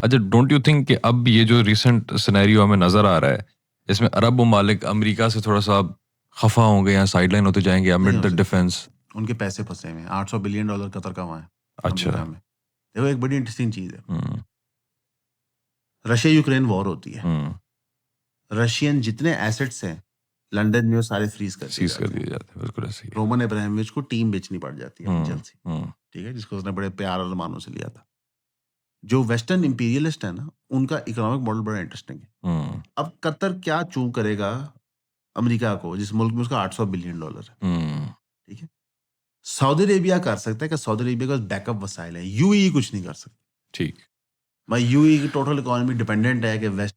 अच्छा, don't you think कि अब ये जो रिसेंट सिनेरियो हमें नजर आ रहा है, इसमें अरब ममालिक अमेरिका से थोड़ा सा खफा होंगे या साइडलाइन होते जाएंगे नहीं अमिड हो द सकता, डिफेंस? उनके पैसे फंसे हुए हैं। $800 बिलियन कतर का वहाँ है अच्छा। अमेरिका में। देखो एक बड़ी इंटरेस्टिंग चीज है, हम्म। रशिया यूक्रेन वॉर होती है, हम्म। रशियन जितने एसेट्स हैं लंदन में वो सारे फ्रीज कर दिए सीज कर जाते दिए हैं। जाते हैं, बिल्कुल ऐसे ही है। रोमन अब्राहमोविच को टीम बेचनी पड़ जाती है अपनी हम्म। चेल्सी, हम्म। ठीक है, जिसको उसने बड़े प्यार और मानों से लिया था। जो वेस्टर्न इंपीरियलिस्ट है ना, उनका इकोनॉमिक मॉडल बड़ा इंटरेस्टिंग है। हम्म। अब कतर क्या चू करेगा अमेरिका को, जिस मुल्क में उसका $800 बिलियन है, हम्म। ठीक है। सऊदी अरेबिया कर सकता है कि सऊदी अरेबिया का बैकअप वसाइल है, यूएई कुछ नहीं कर सकता। ठीक। भाई यूएई की टोटल इकोनॉमी डिपेंडेंट है कि वेस्ट,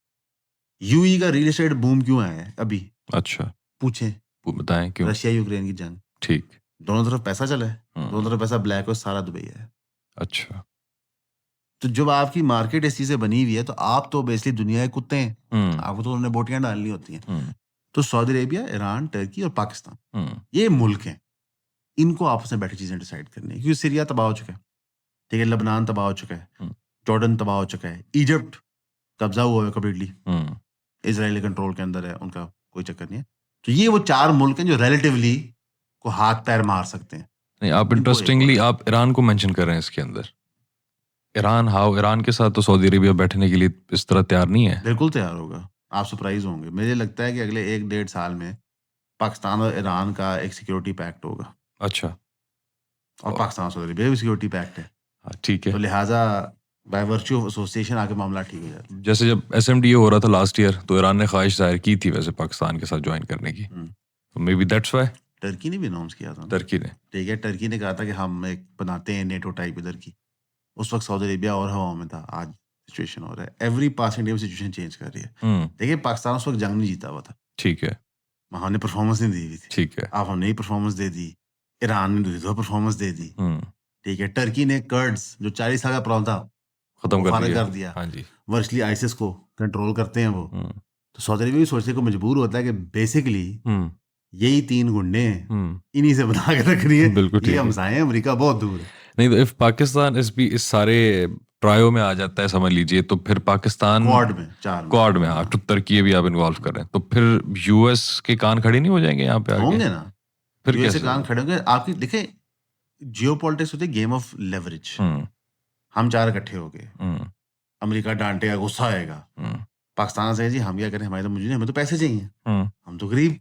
यूएई का रियल एस्टेट बूम क्यों आया है अभी, अच्छा, पूछें। वो बताएं क्यों। रशिया यूक्रेन की जंग, ठीक। दोनों तरफ पैसा चला है, दोनों हम्म। तरफ पैसा ब्लैक और सारा दुबई है। अच्छा। तो जब आपकी मार्केट इस चीज से बनी हुई है तो आप तो बेसिकली दुनिया के कुत्ते हैं, हम्म। आपको तो उन्होंने बोटियां डालनी होती हैं। हम्म। तो सऊदी अरेबिया, ईरान, टर्की और पाकिस्तान, हम्म। ये मुल्क हैं, इनको आपस में बैठी चीजें डिसाइड करनी है। क्योंकि सीरिया तबाह हो चुका है, ठीक है, लेबनान तबाह हो चुका है, हम्म। जॉर्डन तबाह हो चुका है, इजिप्ट कब्जा हुआ है कम्प्लीटली, हम्म। इजरायली कंट्रोल के अंदर है, उनका कोई चक्कर नहीं है। तो ये वो 4 मुल्क हैं जो रिलेटिवली को हाथ पैर मार सकते हैं। नहीं, आप इनको एक इंटरेस्टिंगली और आप ईरान को मेंशन कर रहे हैं इसके अंदर। ईरान के साथ तो सऊदी अरेबिया बैठने के लिए इस तरह तैयार नहीं है। बिल्कुल तैयार होगा, आप सरप्राइज होंगे। मुझे लगता है कि अगले 1-1.5 साल में पाकिस्तान और ईरान का एक सिक्योरिटी पैक्ट होगा, अच्छा। और और पाकिस्तान और सऊदी अरेबिया भी सिक्योरिटी पैक्ट है। हाँ, ठीक तो है। लिहाजा बाय वर्च्यू ऑफ एसोसिएशन आके मामला ठीक हो जाता है। जैसे जब एसएमडीए हो रहा था लास्ट ईयर, तो ईरान ने ख्वाहिश जाहिर की थी वैसे पाकिस्तान के साथ ज्वाइन करने की, हम्म। तो may be that's why Turkey ने भी अनाउंस किया था ना, टर्की ने। ठीक है, टर्की ने कहा था कि हम एक बनाते हैं नेटो टाइप इधर की। उस वक्त सऊदी अरेबिया और हवा में था, आज सिचुएशन हो रहा है, every passing day situation change कर रही है। देखिए पाकिस्तान उस वक्त जंग नहीं जीता हुआ था, ठीक है। वहाँ हमने परफॉर्मेंस नहीं दी हुई थी, ठीक है। अब हमने ही परफॉर्मेंस दे दी, ईरान ने दूसरी परफॉर्मेंस दे दी, हम्म। ठीक है। टर्की ने कर्ड्स जो 40 साल का प्रॉब्लम था खत्म वो कर खारिज दिया। कर दिया, हाँ जी। वर्चुअली आईसिस को कंट्रोल करते हैं वो। हम्म। तो सऊदी अरेबिया भी सोचने को मजबूर होता है कि बेसिकली हम्म। यही 3 गुंडे हैं, हम्म। इन्हीं से बना के रखनी है। बिल्कुल ये ठीक है। हमसाए हैं, अमेरिका बहुत दूर है। नहीं, तो इफ पाकिस्तान इस सारे ट्रायो में आ जाता है समझ लीजिए, तो फिर पाकिस्तान क्वाड में 4 में, क्वाड में, हाँ, हाँ, तो टर्की भी आप इन्वॉल्व कर रहे हैं, तो फिर यूएस के कान खड़े नहीं हो जाएंगे यहाँ पे आके? होंगे ना। फिर यूएसए कैसे कान होगा? खड़े होंगे। आपकी देखें, जियो पॉलिटिक्स होती है गेम ऑफ लेवरेज। हम्म। हम 4 इकट्ठे हो गए, हम्म। अमेरिका डांटेगा, गुस्सा आएगा, हम्म। पाकिस्तान से जी हम क्या करें, हमारे तो मुझे नहीं, हमें तो पैसे चाहिए, हम्म। हम तो गरीब,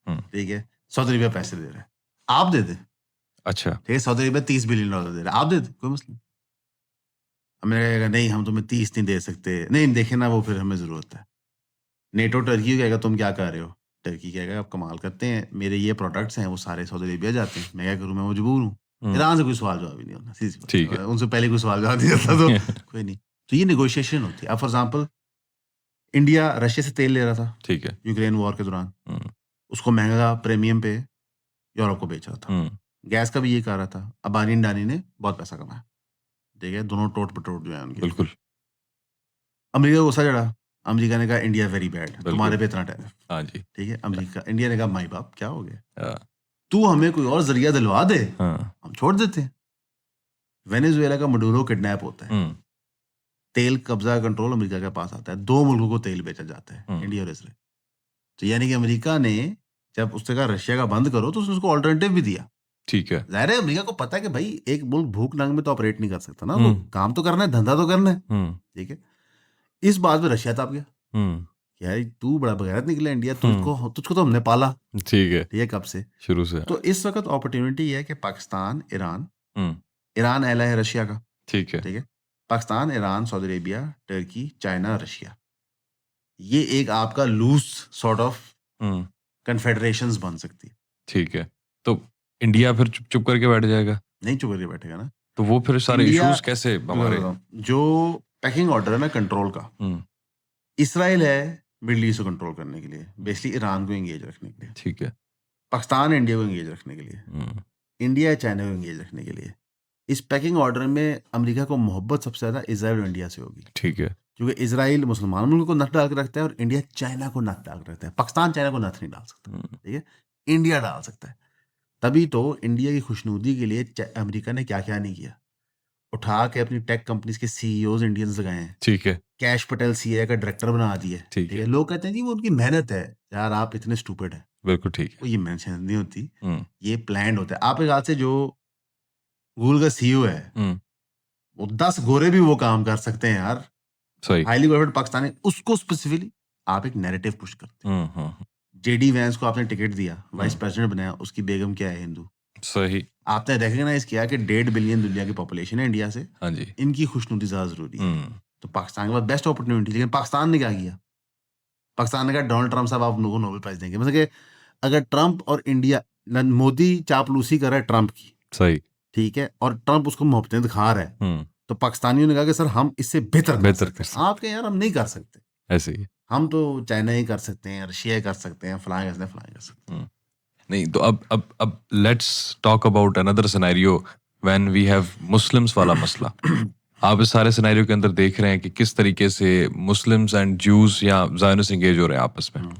हम्म। ठीक है। सऊदी अरेबिया पैसे दे रहा है, आप दे दे, अच्छा। ठीक है। सऊदी अरेबिया $30 बिलियन दे रहा है, आप दे दे, कोई मसला नहीं। अमेरिका कहेगा नहीं हम तुम्हें 30 नहीं दे सकते, नहीं देखे ना, वो फिर हमें जरूरत है। नेटो टर्की को कहेगा तुम क्या कर रहे हो, टर्की कहेगा आप कमाल करते हैं, मेरे ये प्रोडक्ट्स हैं वो सारे सऊदी अरेबिया जाते हैं, मैं क्या करूँ, मैं मजबूर हूँ। हम्म। ईरान से कोई सवाल जवाब ही नहीं होता, सीधी सी ठीक बात है। है, उनसे पहले कोई सवाल जवाब नहीं होता, तो कोई नहीं। तो ये नेगोशिएशन होती है। अब फॉर एग्जाम्पल इंडिया रशिया से तेल ले रहा था ठीक है। यूक्रेन वॉर के दौरान, हम्म। उसको महंगा प्रीमियम पे यूरोप को बेच रहा था। हम्म। गैस का भी ये कर रहा था, अबानी अंडानी ने बहुत पैसा कमाया, ठीक है, दोनों टोट पटोट जो है उनके। बिल्कुल। अमेरिका को गुस्सा चढ़ा, अमेरिका ने कहा इंडिया वेरी बैड, बिल्कुल। तुम्हारे पे इतना टैरिफ, हाँ जी। ठीक है। अमेरिका, इंडिया ने कहा माई बाप क्या हो गया, हाँ। तू हमें कोई और जरिया दिलवा दे, हाँ। हम छोड़ देते हैं। वेनेजुएला का मडूरो किडनैप होता है, हम्म। तेल कब्जा कंट्रोल अमेरिका के पास आता है, 2 मुल्कों को तेल बेचा जाता है, इंडिया और इसराइल। तो यानी कि अमेरिका ने जब उसने कहा रशिया का बंद करो, तो उसने उसको ऑल्टरनेटिव भी दिया। ठीक है। जाहिर है अमेरिका को पता है कि भाई एक मुल्क भूख नंग में तो ऑपरेट नहीं कर सकता ना, तो हम्म। काम तो करना है, धंधा तो करना है, हम्म। ठीक है। इस बात में रशिया ताप गया, हम्म। यार तू बड़ा बगैरत निकला इंडिया, हम्म। तुझको तो हमने पाला, ठीक है। ठीक है, कब से। शुरू से। तो इस वक्त अपॉर्चुनिटी है कि पाकिस्तान ईरान, हम्म। ईरान एला है रशिया का, ठीक है। ठीक है। Pakistan, Iran, Saudi Arabia, Turkey, China, Russia, ये एक आपका लूज सॉर्ट ऑफ हम्म। कन्फेडरेशंस बन सकती है। ठीक है। तो इंडिया फिर चुप चुप करके बैठ जाएगा? नहीं चुप करके बैठेगा ना तो वो फिर सारे इंडिया। इश्यूज कैसे हमारे? जो पैकिंग ऑर्डर है ना कंट्रोल का, हम्म। इसराइल है मिडल ईस्ट को कंट्रोल करने के लिए, बेसिकली ईरान को एंगेज रखने के लिए, ठीक है। पाकिस्तान इंडिया को एंगेज रखने के लिए, हम्म। इंडिया चाइना को एंगेज रखने के लिए। इस पैकिंग ऑर्डर में अमेरिका को मोहब्बत सबसे ज्यादा इसराइल और इंडिया से होगी, ठीक है। क्योंकि इसराइल मुसलमान मुल्क को नथ डाल के रखता है और इंडिया चाइना को नथ डाल के रखता है। पाकिस्तान चाइना को नथ नहीं डाल सकता, हम्म। ठीक है, इंडिया डाल सकता है। तभी तो इंडिया की खुशनुदी के लिए अमेरिका ने क्या क्या नहीं किया। उठा के अपनी टेक कंपनीज के सीईओज इंडियंस लगाए हैं, ठीक है, कैश पटेल सीए का डायरेक्टर बना दिया है, ठीक ठीक है, है। लोग कहते हैं जी वो उनकी मेहनत है। यार आप इतने स्टूपिड है, बिल्कुल ठीक है। वो ये मेहनत नहीं होती, हुँ, ये प्लान्ड होता है। आप एक हाथ से जो गूगल का सीईओ है, हुँ, वो 10 गोरे भी वो काम कर सकते हैं यार, सही। Highly qualified Pakistani. उसको स्पेसिफिकली आप एक नैरेटिव पुश करते हैं। हुँ, हुँ, हुँ, जेडी वैंस को आपने टिकट दिया, वाइस हुँ, प्रेसिडेंट बनाया, उसकी बेगम क्या है, हिंदू। सही। आपने रिकॉग्नाइज किया कि 1.5 बिलियन दुनिया की पॉपुलेशन है इंडिया से, हाँ जी। इनकी खुशनुदी ज़्यादा ज़रूरी है। हुँ, तो पाकिस्तान के पास बेस्ट अपॉर्चुनिटी, लेकिन पाकिस्तान ने क्या किया? पाकिस्तान ने कहा डोनाल्ड ट्रम्प साहब आप लोगों को नोबेल प्राइज़ देंगे। मतलब कि अगर ट्रम्प और इंडिया मोदी चापलूसी कर रहा है ट्रम्प की, सही। ठीक है, और ट्रम्प उसको मोहब्बतें दिखा रहा है, हुँ, तो पाकिस्तानियों ने कहा कि सर हम इससे बेहतर कर बेहतर सकते कर हैं। सकते आप कहें यार हम नहीं कर सकते, ऐसे ही। हम तो चाइना ही कर सकते हैं, रशिया ही कर सकते हैं, फलाना कर सकते हैं, फलाना कर सकते हैं। हुँ। नहीं तो अब let's talk about another scenario when we have Muslims वाला मसला। आप इस सारे सिनेरियो के अंदर देख रहे हैं कि किस तरीके से मुस्लिम्स एंड ज्यूज या ज़ायनिस्ट एंगेज हो रहे हैं आपस में। हम्म,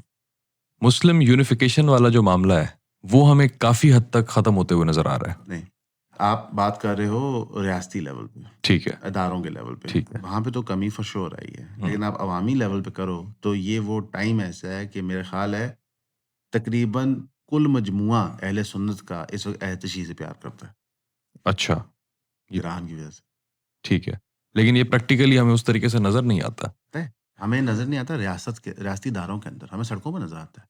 मुस्लिम यूनिफिकेशन वाला जो मामला है, वो हमें काफ़ी हद तक ख़त्म होते हुए नज़र आ रहा है। नहीं, आप बात कर रहे हो रियासती लेवल पे, ठीक है, इदारों के लेवल पे, ठीक है। वहाँ पे तो कमी फॉर श्योर आई है। हुँ, लेकिन आप अवामी लेवल पे करो तो ये वो टाइम ऐसा है कि मेरा ख़्याल है तकरीबन कुल मजमुआ अहले सुन्नत का इस वक़्त अहतशी से प्यार करता है, अच्छा, ये ईरान की वज़ह से। ठीक है। लेकिन ये प्रैक्टिकली हमें उस तरीके से नज़र नहीं आता। पता है? हमें नज़र नहीं आता रियासती इदारों के अंदर, हमें सड़कों पे नज़र आता है।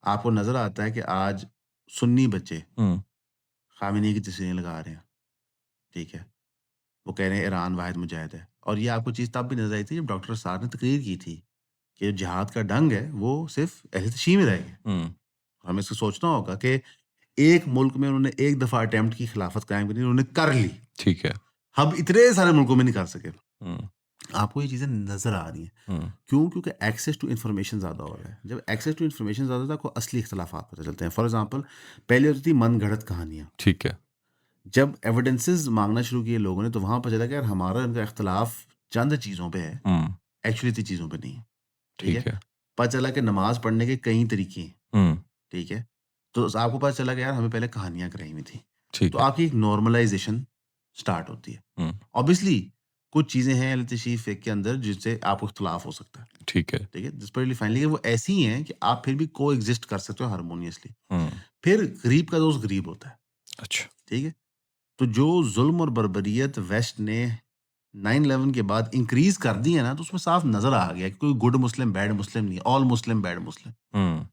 आपको नज़र आता है कि आज सुन्नी बच्चे हुँ, ख़ामेनी की तस्वीरें लगा रहे हैं, ठीक है? वो कह रहे हैं ईरान वाहिद मुजाहिद है, और ये आपको चीज़ तब भी नज़र आई थी जब डॉक्टर साहब ने तकरीर की थी कि जिहाद का ढंग है वो सिर्फ़ अहले तशी में रह गया। हुँ, हमें इसको सोचना होगा कि एक मुल्क में उन्होंने एक दफ़ा अटेम्प्ट की खिलाफत कायम करनी, उन्होंने कर ली। ठीक है। हम इतने सारे मुल्कों में नहीं कर सके। हुँ, आपको ये चीज़ें नज़र आ रही हैं। हुँ, क्यों? क्योंकि एक्सेस टू इन्फॉर्मेशन ज़्यादा हो रहा है। जब एक्सेस टू इन्फॉर्मेशन ज़्यादा होता है, आपको असली इख्तिलाफ़ात पता चलते हैं। फॉर एग्ज़ाम्पल पहले होती थी मनगढ़ंत कहानियाँ। ठीक है। जब एविडेंसेस माँगना शुरू किए लोगों ने, तो वहाँ पता चला कि यार हमारा इनका इख्तिलाफ़ चंद चीज़ों पे है, हुँ, एक्चुअली इतनी चीज़ों पे नहीं है। ठीक ठीक है? है। पता चला कि नमाज़ पढ़ने के कई तरीके हैं। हुँ, ठीक है? तो आपको पता चला कि यार हमें पहले कहानियाँ कराई हुई थी। तो ठीक है। आपकी एक नॉर्मलाइज़ेशन स्टार्ट होती है। हुँ, ऑब्वियसली कुछ चीज़ें हैं अहले फ़िक़्ह के अंदर जिससे आपको इख्तिलाफ़ हो सकता है। ठीक है। ठीक है? डिस्पेरेटली फाइन, लेकिन वो ऐसी हैं कि आप फिर भी कोएग्ज़िस्ट कर सकते हो हार्मोनियसली। हुँ, फिर गरीब का दोस्त गरीब होता है। अच्छा। ठीक है? तो जो ज़ुल्म और बर्बरियत वेस्ट ने 9/11 के बाद इंक्रीज़ कर दी है ना, तो उसमें साफ नज़र आ गया कि कोई गुड मुस्लिम, बैड मुस्लिम नहीं है, ऑल मुस्लिम, बैड मुस्लिम। हुँ,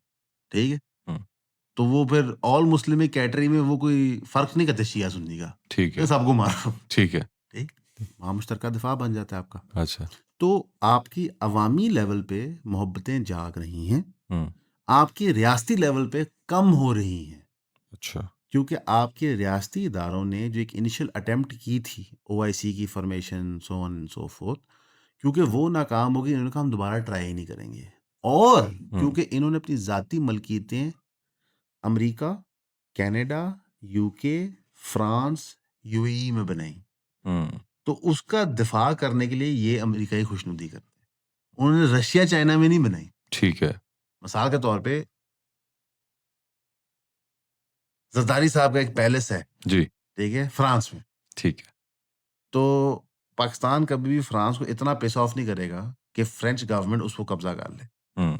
ठीक है? हुँ, तो वो फिर ऑल मुस्लिम एक कैटेगरी में वो कोई फ़र्क नहीं करते शिया सुन्नी का, ठीक ये है, सबको मारो। ठीक है। ठीक? वहाँ मुश्तरका दिफ़ा बन जाता है आपका। अच्छा। तो आपकी अवामी लेवल पे मोहब्बतें जाग रही हैं, हुँ, आपकी रियासती लेवल पे कम हो रही हैं। अच्छा। क्योंकि आपके रियासती इदारों ने जो एक इनिशियल अटेम्प्ट की थी ओआईसी की formation, so on and so fourth, क्योंकि वो नाकाम हो गई, इन्होंने कहा हम दोबारा ट्राई ही नहीं करेंगे। और हुँ, क्योंकि इन्होंने अपनी ज़ाती मलकियतें America, Canada, UK, France, UAE में बनाई, हुँ, तो उसका दिफा करने के लिए ये अमेरिका ही खुशनुदी करते हैं। उन्होंने रशिया, चाइना में नहीं बनाई। ठीक है। मिसाल के तौर पे जरदारी साहब का एक पैलेस है, जी, ठीक है, फ्रांस में। ठीक है। तो पाकिस्तान कभी भी फ्रांस को इतना पिस ऑफ नहीं करेगा कि फ्रेंच गवर्नमेंट उसको कब्जा कर ले। हुँ,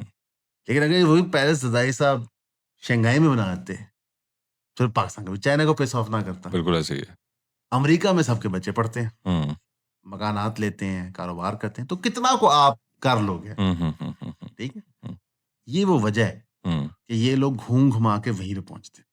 लेकिन अगर वही पैलेस जरदारी साहब शंघाई में बना देते, फिर पाकिस्तान कभी चाइना को पिस ऑफ ना करता। बिल्कुल ऐसे ही है। अमेरिका में सबके बच्चे पढ़ते हैं, हुँ, मकानात लेते हैं, कारोबार करते हैं, तो कितना को आप कर लोगे? हुँ, हुँ, हुँ, हुँ, हुँ, ठीक है? हुँ, ये वो वजह है हुँ, कि ये लोग घूम घुमा के वहीं पे पहुंचते हैं।